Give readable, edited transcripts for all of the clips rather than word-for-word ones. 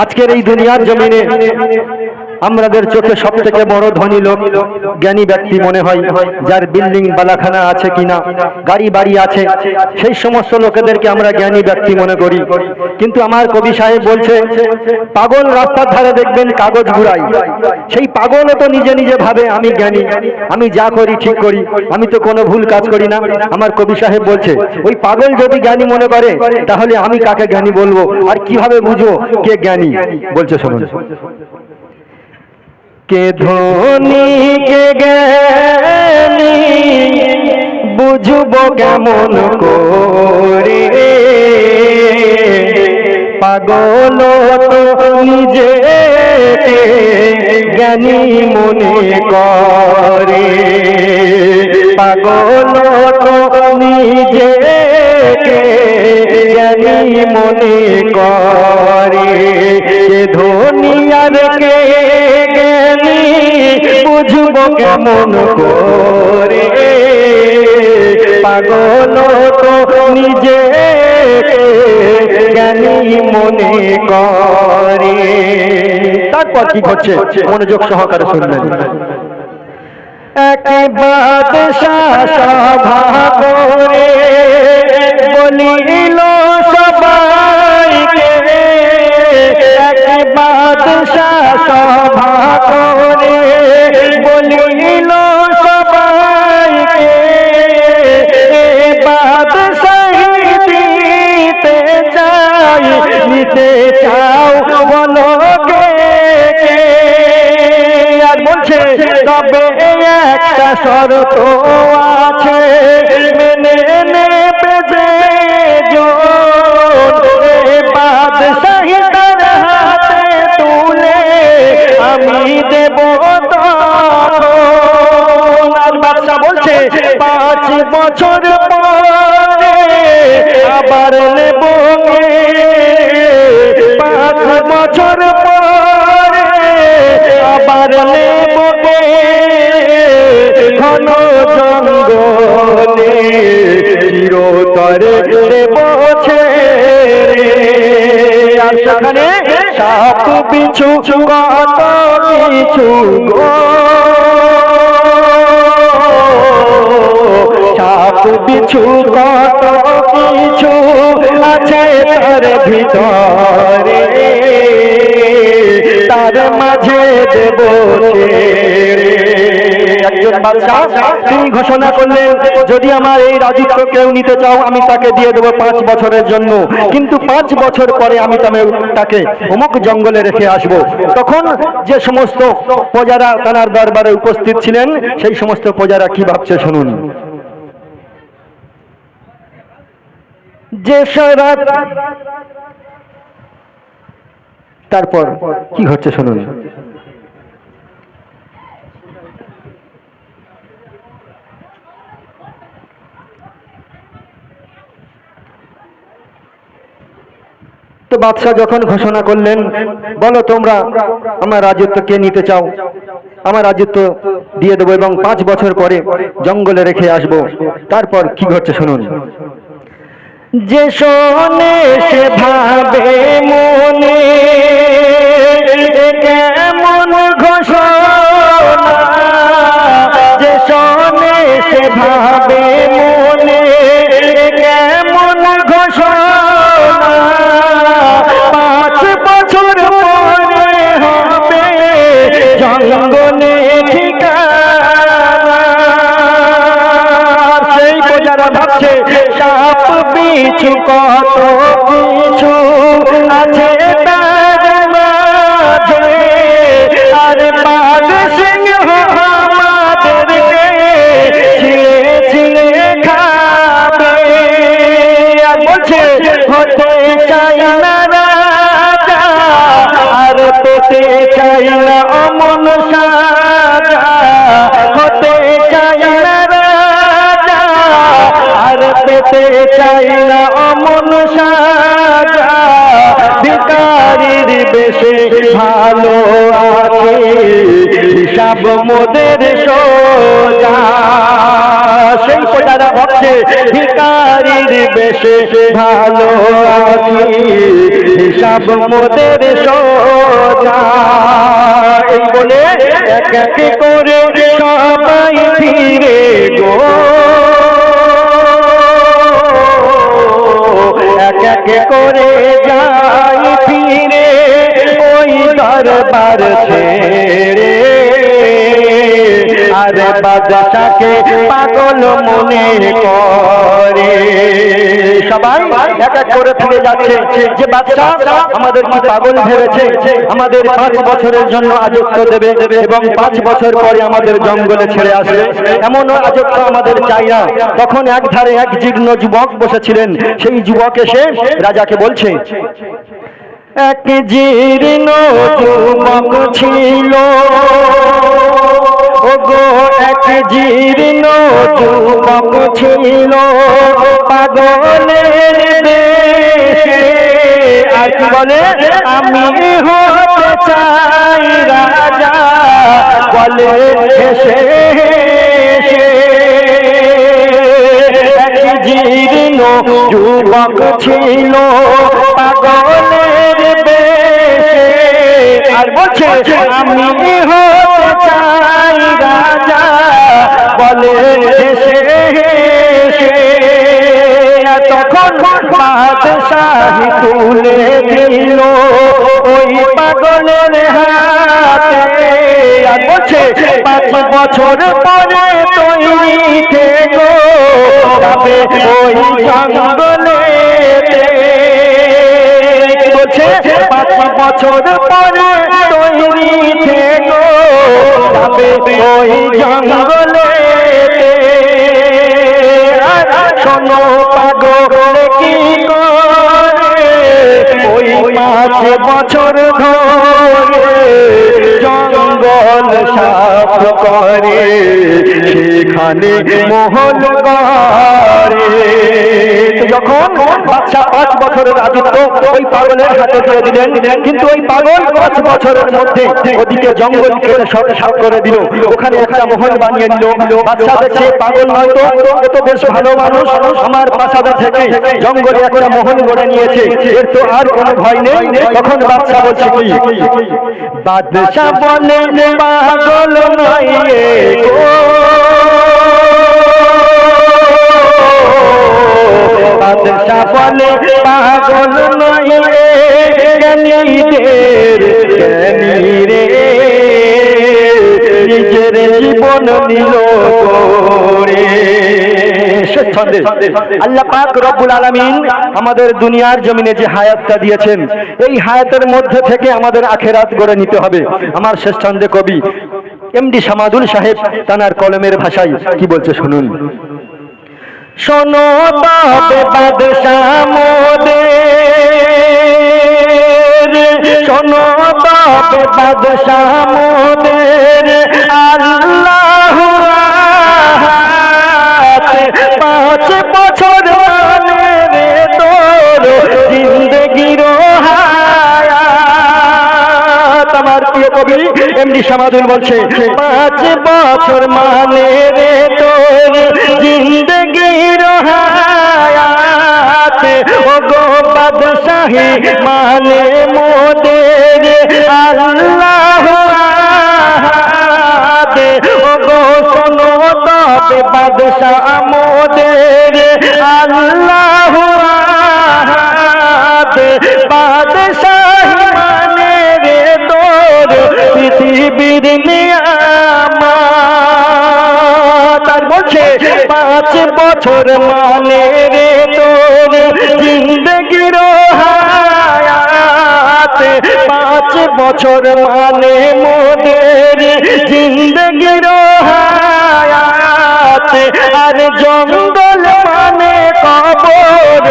আজকের এই দুনিয়ার জমিনে আমাদের চোখে সবথেকে বড় ধনী লোক জ্ঞানী ব্যক্তি মনে হয় যার বিল্ডিং বালাখানা আছে কিনা, গাড়ি বাড়ি আছে, সেই সমস্ত লোকেদেরকে আমরা জ্ঞানী ব্যক্তি মনে করি। কিন্তু আমার কবি সাহেব বলছে, পাগল রাস্তার ধারে দেখবেন কাগজ ঘুরাই, সেই পাগলও তো নিজে নিজে ভাবে আমি জ্ঞানী, আমি যা করি ঠিক করি, আমি তো কোনো ভুল কাজ করি না। আমার কবি সাহেব বলছে, ওই পাগল যদি জ্ঞানী মনে করে তাহলে আমি কাকে জ্ঞানী বলবো, আর কিভাবে বুঝবো কে জ্ঞানী? বলছে শুনুন। কে ধনী কে জ্ঞানী বুঝবো কেমন করে, পাগল তো নিজে জ্ঞানী মনে করে, পাগল তো নিজে জ্ঞানী মনে করে। কে ধনী আর কে জ্ঞানী বুঝবো কেমন করে, পাগল তো নিজে জ্ঞানী মনে করে। তারপর কি হচ্ছে মনোযোগ সহকারে শুনবেন। এক বাদশাহ সভা করে বলিল সবাইকে, এক বাদশাহ সভা করে বলিল সবাইকে, বাদশাহী দিতে চাই, নিতে চাও বলো কে? আর বলছে তবে একটা শর্ত আছে, মেনে নেবে যে বাদশাহী তার হাতে তুলে আমি দেব তখন। আর বাদশা বলছে 5 বছর পরে আবার নেব, 5 বছর পরে আবার নেব ঘন জঙ্গলে চিরতরে দেব ছেড়ে। আর সেখানে সাপ বিছু কত কিছু গো, সাপ বিছু কত কিছু আছে তার ভিতরে, তার মাঝে দেব ছেড়ে। একজন বাদশা তিনি ঘোষণা করলেন, যদি আমার এই রাজত্ব কেউ নিতে চাও আমি তাকে দিয়ে দেবো 5 বছরের জন্য, কিন্তু 5 বছর পরে আমি তাকে অমুক জঙ্গলে রেখে আসব। তখন যে সমস্ত প্রজারা তার দরবারে উপস্থিত ছিলেন সেই সমস্ত প্রজারা কি ভাবছে শুনুন। যে সারাত, তারপর কি হচ্ছে শুনুন। তো বাদশাহ যখন ঘোষণা করলেন, বলো তোমরা আমার রাজত্ব কে নিতে চাও, আমার রাজত্ব দিয়ে দেবো এবং 5 বছর পরে জঙ্গলে রেখে আসব। তারপর কি ঘটছে শুনুন। যে শোনে সে ভাবে মনে কেমন ঘোষণা, যে শোনে সে ভাবে মনে কেমন ঘোষণা, 5 বছর পরে হবে জঙ্গলে ঠিকানা। সেই প্রজারা ভাবছে সাপ বিছু কত কিছু আছে তার মাঝে, আর বাঘ সিংহ আমাদেরকে ছিঁড়ে ছিঁড়ে খাবে। আর বলছে হতে চাই না রাজা, আর পেতে চাই না অমন সাজা, হতে চাই না রাজা, আর পেতে চাই না অমন সাজা, ভিখারির বেশে ভালো আছে হিসাব মোদের সোজা। সেই প্রজারা ভাবছে ভিখারির বেশে ভালো আছি, হিসাব মোদের সোজা। এই বলে এক এক করে সবাই ফিরে গো, এক এক করে যাই ফিরে ওই দরবার ছেড়ে। আর বাদশাকে পাগল মনে করে। সবাই এক এক করে ফিরে যাচ্ছে যে বাদশা আমাদের কি পাগল ভেবেছে, আমাদের 5 বছরের জন্য আজত্ব দেবে এবং 5 বছর পরে আমাদের জঙ্গলে ছেড়ে আসবে, এমন আজত্ব আমাদের চাই না। তখন এক ধারে এক জীর্ণ যুবক বসেছিলেন, সেই যুবক এসে রাজাকে বলছে, এক জীর্ণ যুবক ছিল ওগো, এক জীর্ণ যুবক ছিল পাগলের দেশে। আর কি বলে, আমি হতে চাই রাজা, বলে হেসে হেসে। এক জীর্ণ যুবক ছিল পাগলের বেশে। আর বলছে আমি হতে চাই রাজা, বলে হেসে হেসে। তখন বাদশাহী তুলে দিল ওই পাগলের হাতে। আর বলছে 5 বছর পরে তৈরি থেকো যাবে ওই জঙ্গলেতে। বলছে 5 বছর পরে তৈরি থেকো যাবে ওই জঙ্গলেতে। শোনো পাগল কি করে ওই 5 বছর ধরে জঙ্গল সাফ করে, সেখানে মহল গড়ে। যখন বাদশা 5 বছরের রাজত্ব ওই পাগলের হাতে দিয়ে দিলেন, কিন্তু ওই পাগল 5 বছরের মধ্যে ওদিকে জঙ্গল কেটে সব সাফ করে দিল, ওখানে একটা মহল বানিয়ে দিল। বাদশা দেখছে পাগল নয়তো, এ তো বেশ ভালো মানুষ, আমার প্রাসাদে থেকে জঙ্গলে একটা মহল গড়ে নিয়েছে, এর তো আর কোনো ভয় নেই। তখন বাদশা বলছে কি, বাদশা বলে পাগল নয় গো, বাদশা বলে পাগল নয় জ্ঞানীদের জ্ঞানী রে, নিজের জীবন নিল করে। আল্লাহ পাক রব্বুল আলামিন আমাদের দুনিয়ার জমিনে যে হায়াতটা দিয়েছেন, এই হায়াতের মধ্যে থেকে আমাদের আখেরাত গড়ে নিতে হবে। আমার শেষ ছন্দে কবি এমডি সামাদুল সাহেব তানার কলমের ভাষায় কি বলছে শুনুন। শোনো তবে বাদশা মোদের, শোনো তবে বাদশা মোদের, আল্লাহ 5 বছর মানে রে তোর জিন্দেগির হায়াত। আমার প্রিয় কবি এমডি সামাদুল বলছে 5 বছর মানে রে তোর জিন্দেগির হায়াত। ও গো বাদশাহী মানে মোদের আল্লাহ, ও গো শোনো তবে বাদশা মোদের আল্লাহ। বাদশাহী মানে রে তোর পৃথিবীর নিয়ামত। আর বলছে 5 বছর মানে রে তোর জিন্দেগির হায়াত। 5 বছর মানে মোদের জিন্দেগির হায়াত। আর জঙ্গল মানে কবর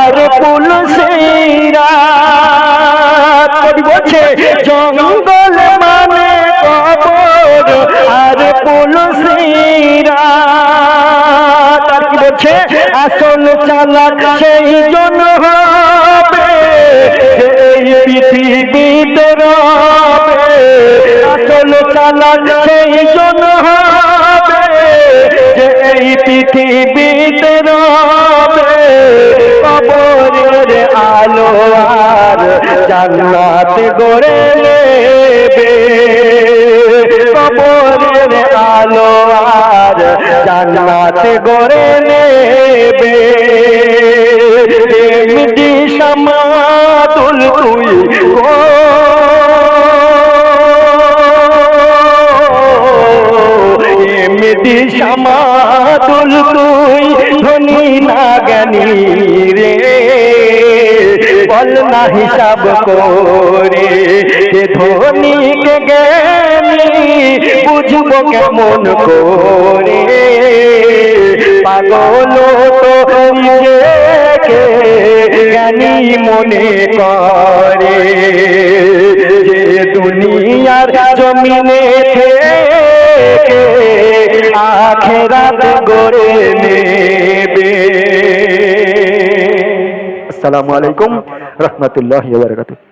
আর পুলসিরাত। কবি বলছে জঙ্গল মানে কবর আর পুলসিরাত। আর কি বলছে, আসল চালাক সেই জন হবে এই পৃথিবীতে রবে। আসল চালাক সেই জন হবে যে এই পৃথিবীতে রবে। জান্নাত গড়ে নেবে, কবরের আলো আর জান্নাত গড়ে নেবে। এমডি সামাদুল তুই গো, এমডি সামাদুল তুই ধনী না জ্ঞানী রে, বল না হিসাব করে কে ধনী কে জ্ঞানী, বুঝবো কেমন করে। পাগল তো নিজেকে জ্ঞানী মনে করে, যে দুনিয়ার জমিনে থেকে আখিরাত গড়ে নেবে। আসসালামু আলাইকুম রহমতুল্লাহি ওয়া বারাকাতুহু।